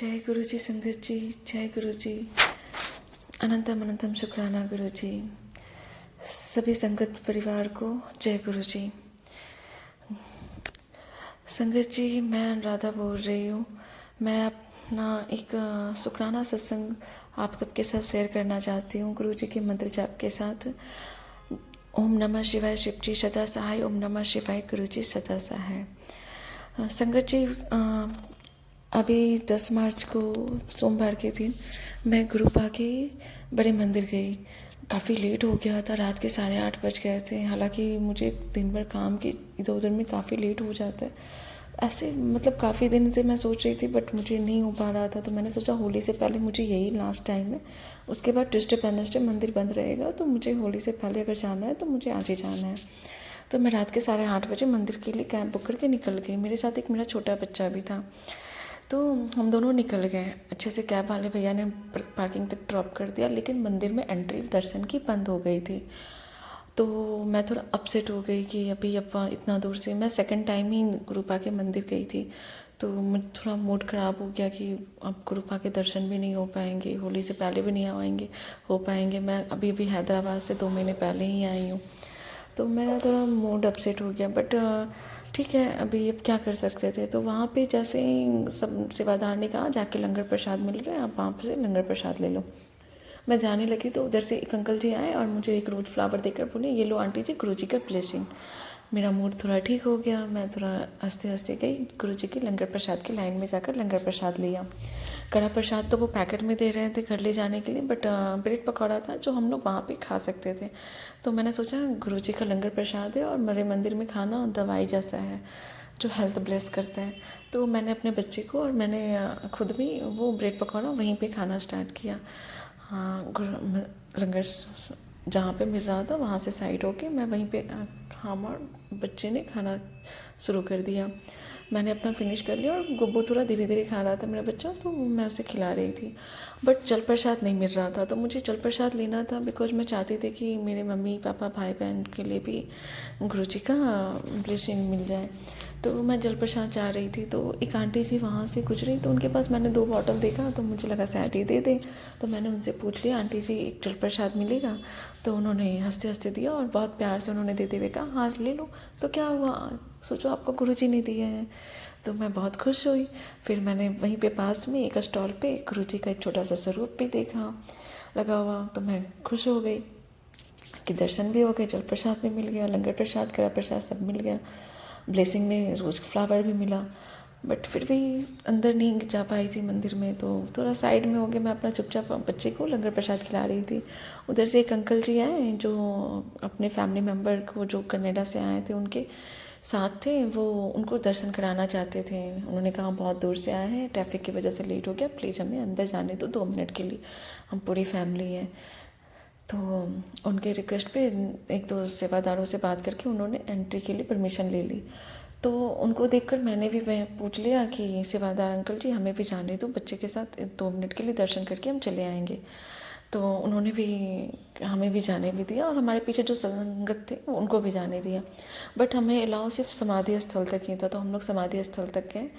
जय गुरु जी संगत जी, जय गुरु जी। अनंतम अनंतम शुक्राना गुरु जी। सभी संगत परिवार को जय गुरु जी। संगत जी, मैं अनुराधा बोल रही हूँ। मैं अपना एक शुक्राना सत्संग आप सबके साथ शेयर करना चाहती हूँ गुरु जी के मंत्र जाप के साथ। ओम नमः शिवाय शिव जी सदा सहाय, ओम नमः शिवाय गुरु जी सदा सहाय। संगत जी, अभी 10 मार्च को सोमवार के दिन मैं गुरुपा के बड़े मंदिर गई। काफ़ी लेट हो गया था, रात के 8:30 बज गए थे। हालांकि मुझे दिन भर काम के इधर उधर में काफ़ी लेट हो जाता है। ऐसे मतलब काफ़ी दिन से मैं सोच रही थी बट मुझे नहीं हो पा रहा था, तो मैंने सोचा होली से पहले मुझे यही लास्ट टाइम है। उसके बाद ट्यूसडे वेडनेसडे मंदिर बंद रहेगा, तो मुझे होली से पहले अगर जाना है तो मुझे आज ही जाना है। तो मैं रात के 8:30 बजे मंदिर के लिए कैब बुक करके निकल गई। मेरे साथ एक मेरा छोटा बच्चा भी था, तो हम दोनों निकल गए। अच्छे से कैब वाले भैया ने पार्किंग तक ड्रॉप कर दिया, लेकिन मंदिर में एंट्री दर्शन की बंद हो गई थी। तो मैं थोड़ा अपसेट हो गई कि अभी अब इतना दूर से मैं सेकंड टाइम ही गुरुपा के मंदिर गई थी, तो मुझे थोड़ा मूड ख़राब हो गया कि अब गुरुपा के दर्शन भी नहीं हो पाएंगे, होली से पहले भी नहीं हो पाएंगे। मैं अभी भी हैदराबाद से 2 महीने पहले ही आई हूँ, तो मेरा थोड़ा मूड अपसेट हो गया। बट ठीक है, अभी अब क्या कर सकते थे। तो वहाँ पे जैसे ही सब सेवादार ने कहा जाके लंगर प्रसाद मिल रहा है, आप वहाँ से लंगर प्रसाद ले लो। मैं जाने लगी तो उधर से एक अंकल जी आए और मुझे एक रोज़ फ्लावर देकर बोले, ये लो आंटी जी गुरु जी का ब्लेसिंग। मेरा मूड थोड़ा ठीक हो गया। मैं थोड़ा हंसते हंसते गई गुरु जी की लंगर प्रसाद की लाइन में जाकर लंगर प्रसाद लिया। कड़ा प्रसाद तो वो पैकेट में दे रहे थे घर ले जाने के लिए, बट ब्रेड पकौड़ा था जो हम लोग वहाँ पे खा सकते थे। तो मैंने सोचा गुरु जी का लंगर प्रसाद है और मेरे मंदिर में खाना दवाई जैसा है जो हेल्थ ब्लेस करता है। तो मैंने अपने बच्चे को और मैंने खुद भी वो ब्रेड पकौड़ा वहीं पे खाना स्टार्ट किया। हाँ, लंगर जहाँ पे मिल रहा था वहाँ से साइड होके मैं वहीं पे हम और बच्चे ने खाना शुरू कर दिया। मैंने अपना फिनिश कर लिया और गुब्बू थोड़ा धीरे धीरे खा रहा था मेरा बच्चा, तो मैं उसे खिला रही थी। बट जल प्रसाद नहीं मिल रहा था, तो मुझे जल प्रसाद लेना था बिकॉज मैं चाहती थी कि मेरे मम्मी पापा भाई बहन के लिए भी गुरु जी का ब्लेसिंग मिल जाए। तो मैं जल प्रसाद चाह रही थी, तो एक आंटी जी वहाँ से गुजरी, तो उनके पास मैंने 2 बॉटल देखा, तो मुझे लगा शायद ही दे दे। तो मैंने उनसे पूछ लिया, आंटी जी एक जल प्रसाद मिलेगा? तो उन्होंने हंसते हंसते दिया और बहुत प्यार से उन्होंने देते हुए कहा, हाँ ले लो। तो क्या हुआ, सोचो आपको गुरु जी ने दिए हैं। तो मैं बहुत खुश हुई। फिर मैंने वहीं पे पास में एक स्टॉल पे गुरु जी का एक छोटा सा स्वरूप भी देखा लगा हुआ, तो मैं खुश हो गई कि दर्शन भी हो गए, जल प्रसाद भी मिल गया, लंगर प्रसाद कड़ा प्रसाद सब मिल गया, ब्लेसिंग में रोज़ फ्लावर भी मिला। बट फिर भी अंदर नहीं जा पाई थी मंदिर में, तो थोड़ा साइड में हो गया। मैं अपना चुपचाप बच्चे को लंगर प्रसाद खिला रही थी। उधर से एक अंकल जी आए जो अपने फैमिली मेम्बर को जो कनाडा से आए थे उनके साथ थे, वो उनको दर्शन कराना चाहते थे। उन्होंने कहा बहुत दूर से आए हैं, ट्रैफिक की वजह से लेट हो गया, प्लीज़ हमें अंदर जाने दो 2 मिनट के लिए, हम पूरी फैमिली है। तो उनके रिक्वेस्ट पे एक दो सेवादारों से बात करके उन्होंने एंट्री के लिए परमिशन ले ली। तो उनको देखकर मैंने भी वह पूछ लिया कि सेवादार अंकल जी हमें भी जाने दो, बच्चे के साथ 2 मिनट के लिए दर्शन करके हम चले आएंगे। तो उन्होंने भी हमें भी जाने भी दिया और हमारे पीछे जो संगत थे उनको भी जाने दिया। बट हमें अलाउ सिर्फ समाधि स्थल तक ही था, तो हम लोग समाधि स्थल तक गए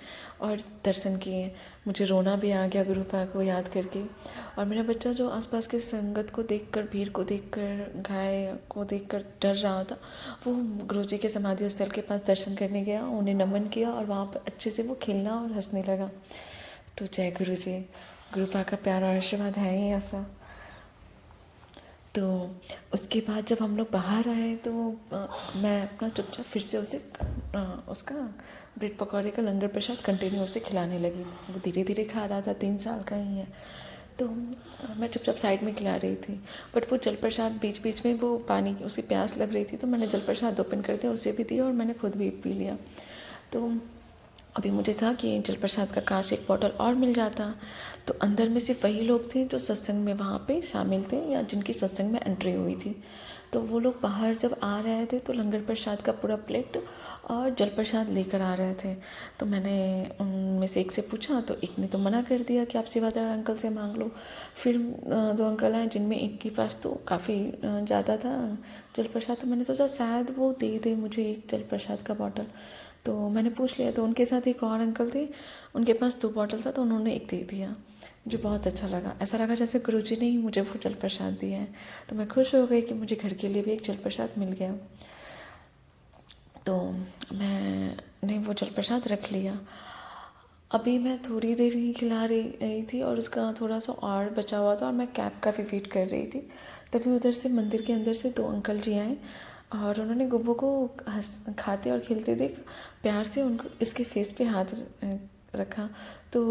और दर्शन किए। मुझे रोना भी आ गया गुरुपा को याद करके। और मेरा बच्चा जो आसपास के संगत को देखकर, भीड़ को देखकर, गाय को देखकर डर रहा था, वो गुरुजी के समाधि स्थल के पास दर्शन करने गया, उन्हें नमन किया और वहाँ पर अच्छे से वो खेलना और हंसने लगा। तो जय गुरु जी, गुरुपा का प्यार और आशीर्वाद है ही ऐसा। तो उसके बाद जब हम लोग बाहर आए तो मैं अपना चुपचाप फिर से उसे उसका ब्रेड पकौड़े का लंगर प्रसाद कंटिन्यू उसे खिलाने लगी। वो धीरे धीरे खा रहा था, 3 साल का ही है। तो मैं चुपचाप साइड में खिला रही थी। बट वो जल प्रसाद बीच बीच में वो पानी की उसकी प्यास लग रही थी, तो मैंने जल प्रसाद ओपन कर दिया, उसे भी दिया और मैंने खुद भी पी लिया। तो अभी मुझे था कि जल प्रसाद का काश एक बॉटल और मिल जाता। तो अंदर में सिर्फ वही लोग थे जो सत्संग में वहाँ पे शामिल थे या जिनकी सत्संग में एंट्री हुई थी। तो वो लोग बाहर जब आ रहे थे तो लंगर प्रसाद का पूरा प्लेट और जल प्रसाद लेकर आ रहे थे। तो मैंने उनमें से एक से पूछा, तो एक ने तो मना कर दिया कि आप सेवादार अंकल से मांग लो। फिर 2 अंकल आए जिनमें एक के पास तो काफ़ी ज़्यादा था जल प्रसाद, तो मैंने सोचा शायद वो दे दे मुझे एक जल प्रसाद का बॉटल। तो मैंने पूछ लिया, तो उनके साथ एक और अंकल थे, उनके पास 2 बॉटल था, तो उन्होंने एक दे दिया। मुझे बहुत अच्छा लगा, ऐसा लगा जैसे गुरुजी ने ही मुझे वो जल प्रसाद दिया है। तो मैं खुश हो गई कि मुझे घर के लिए भी एक जल प्रसाद मिल गया। तो मैंने वो जल प्रसाद रख लिया। अभी मैं थोड़ी देर ही खिला रही थी और उसका थोड़ा सा और बचा हुआ था और मैं कैब का भी वेट कर रही थी। तभी उधर से मंदिर के अंदर से 2 अंकल जी आए और उन्होंने गुब्बू को खाते और खेलते देख प्यार से उनको इसके फेस पे हाथ रखा। तो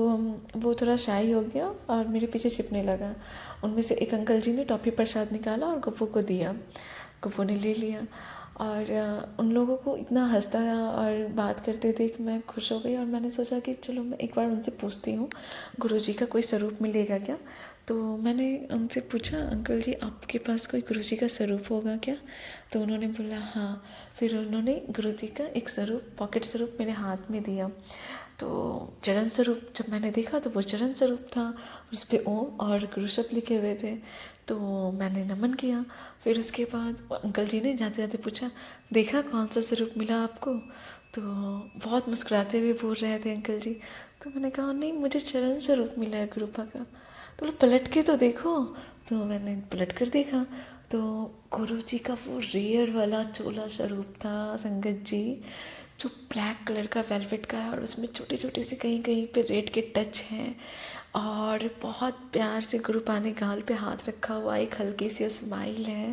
वो थोड़ा शाई हो गया और मेरे पीछे छिपने लगा। उनमें से एक अंकल जी ने टॉफ़ी प्रसाद निकाला और गुब्बू को दिया। गुब्बू ने ले लिया और उन लोगों को इतना हंसता और बात करते देख मैं खुश हो गई और मैंने सोचा कि चलो मैं एक बार उनसे पूछती हूँ गुरुजी का कोई स्वरूप मिलेगा क्या। तो मैंने उनसे पूछा, अंकल जी आपके पास कोई गुरुजी का स्वरूप होगा क्या? तो उन्होंने बोला हाँ। फिर उन्होंने गुरुजी का एक स्वरूप, पॉकेट स्वरूप मेरे हाथ में दिया। तो चरण स्वरूप जब मैंने देखा तो वो चरण स्वरूप था, उस पर ओम और गुरु शब्द लिखे हुए थे। तो मैंने नमन किया। फिर उसके बाद अंकल जी ने जाते जाते पूछा, देखा कौन सा स्वरूप मिला आपको? तो बहुत मुस्कुराते हुए बोल रहे थे अंकल जी। तो मैंने कहा नहीं, मुझे चरण स्वरूप मिला है गुरुपा का। तो बोले पलट के तो देखो। तो मैंने पलट कर देखा तो गुरु जी का वो रेयर वाला चोला स्वरूप था संगत जी, जो ब्लैक कलर का वेलवेट का है और उसमें छोटे छोटे से कहीं कहीं पे रेड के टच हैं और बहुत प्यार से गुरुपा ने गाल पे हाथ रखा हुआ, एक हल्की सी स्माइल है।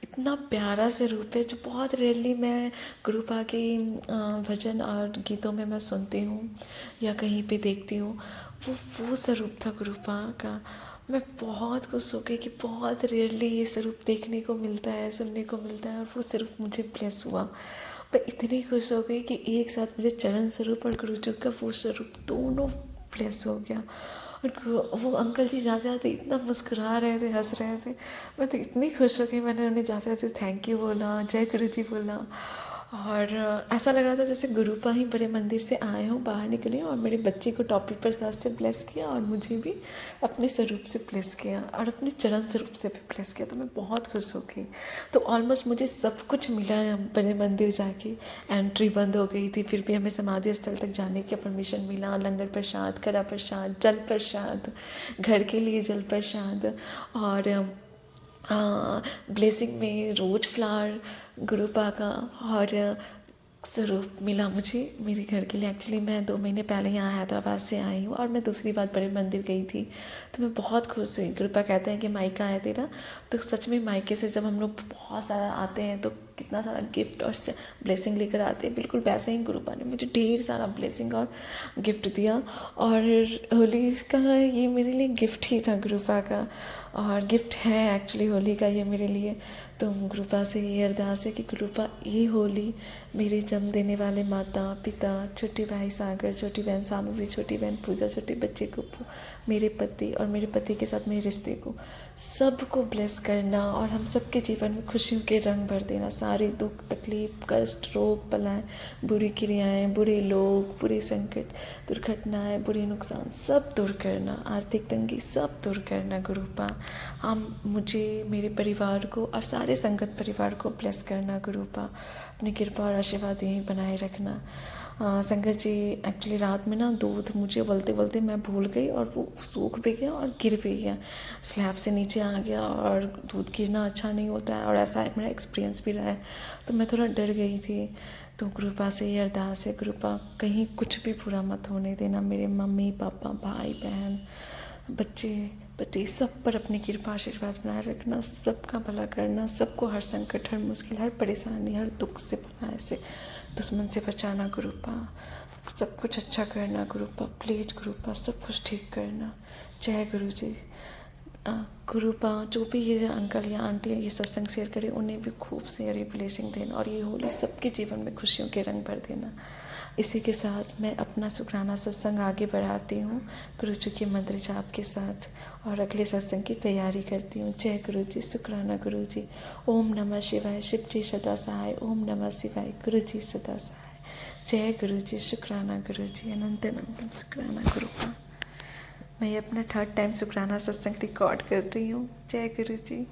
इतना प्यारा से रूप है जो बहुत रेयरली मैं गुरुपा के भजन और गीतों में मैं सुनती हूँ या कहीं पे देखती हूँ। वो स्वरूप था गुरुपा का। मैं बहुत खुश हो गई कि बहुत रेयरली ये स्वरूप देखने को मिलता है, सुनने को मिलता है और वो स्वरूप मुझे ब्लेस हुआ। मैं इतनी खुश हो गई कि एक साथ मुझे चरण स्वरूप और गुरु जी का वो स्वरूप दोनों ब्लेस हो गया। और वो अंकल जी जाते जाते इतना मुस्कुरा रहे थे, हंस रहे थे। मैं तो इतनी खुश हो गई, मैंने उन्हें जाते जाते थैंक यू बोला, जय गुरु जी बोला। और ऐसा लग रहा था जैसे गुरुपा ही बड़े मंदिर से आए हों, बाहर निकले और मेरे बच्चे को टॉपी प्रसाद से ब्लेस किया और मुझे भी अपने स्वरूप से ब्लेस किया और अपने चरण स्वरूप से भी ब्लेस किया। तो मैं बहुत खुश हो गई। तो ऑलमोस्ट मुझे सब कुछ मिला बड़े मंदिर जाके। एंट्री बंद हो गई थी, फिर भी हमें समाधि स्थल तक जाने का परमिशन मिला। लंगर प्रसाद, कड़ा प्रसाद, जल प्रसाद, घर के लिए जल प्रसाद और ब्लेसिंग में रोज फ्लावर गुरुपा का और स्वरूप मिला मुझे मेरे घर के लिए। एक्चुअली मैं 2 महीने पहले यहाँ हैदराबाद से आई हूँ और मैं दूसरी बार बड़े मंदिर गई थी। तो मैं बहुत खुश हुई। गुरुपा कहते हैं कि मायका है तेरा, तो सच में मायके से जब हम लोग बहुत सारा आते हैं तो कितना सारा गिफ्ट और ब्लेसिंग लेकर आते हैं, बिल्कुल वैसे ही गुरुपा ने मुझे ढेर सारा ब्लेसिंग और गिफ्ट दिया। और होली का ये मेरे लिए गिफ्ट ही था गुरुपा का, और गिफ्ट है एक्चुअली होली का ये मेरे लिए। तो गुरुपा से ये अरदास है कि गुरुपा ये होली मेरे जन्म देने वाले माता पिता, छोटे भाई सागर, छोटी बहन सामूवी, छोटी बहन पूजा, छोटे बच्चे गुप्पू, मेरे पति और मेरे पति के साथ मेरे रिश्ते को सबको ब्लेस करना और हम सबके जीवन में खुशियों के रंग भर देना। सारे दुख तकलीफ कष्ट रोग बलाएं बुरी क्रियाएं बुरे लोग बुरे संकट दुर्घटनाएं बुरे नुकसान सब दूर करना, आर्थिक तंगी सब दूर करना गुरुपा। हम मुझे मेरे परिवार को और सारे संगत परिवार को ब्लेस करना गुरुपा। अपनी कृपा और आशीर्वाद यहीं बनाए रखना। संगत जी एक्चुअली रात में ना दूध मुझे बोलते बोलते मैं भूल गई और वो सूख भी गया और गिर भी गया, स्लैब से नीचे आ गया। और दूध गिरना अच्छा नहीं होता है और ऐसा मेरा एक्सपीरियंस भी रहा है, तो मैं थोड़ा डर गई थी। तो गुरुपा से ये अरदास है, गुरुपा कहीं कुछ भी बुरा मत होने देना। मेरे मम्मी पापा भाई बहन बच्चे पति सब पर अपनी कृपा आशीर्वाद बनाए रखना, सबका भला करना, सबको हर संकट हर मुश्किल हर परेशानी हर दुख से बनाए से दुश्मन से बचाना गुरुपा। सब कुछ अच्छा करना गुरुपा, प्लीज गुरुपा सब कुछ ठीक करना। जय गुरु जी। गुरुपा जो भी ये अंकल या आंटी ये सत्संग शेयर करे उन्हें भी खूब सारी ब्लेसिंग देना और ये होली सबके जीवन में खुशियों के रंग भर देना। इसी के साथ मैं अपना शुक्राना सत्संग आगे बढ़ाती हूँ गुरु जी के मंत्र जाप के साथ और अगले सत्संग की तैयारी करती हूँ। जय गुरु जी, शुक्राना गुरु जी। ओम नमः शिवाय, शिव जी सदा सहाय। ओम नमः शिवाय, गुरु जी सदा सहाय। जय गुरु जी, शुक्राना गुरु जी। अनंत अनंतम शुक्राना गुरुपा। मैं ये अपना 3rd टाइम शुक्राना सत्संग रिकॉर्ड कर रही हूँ। जय गुरु जी।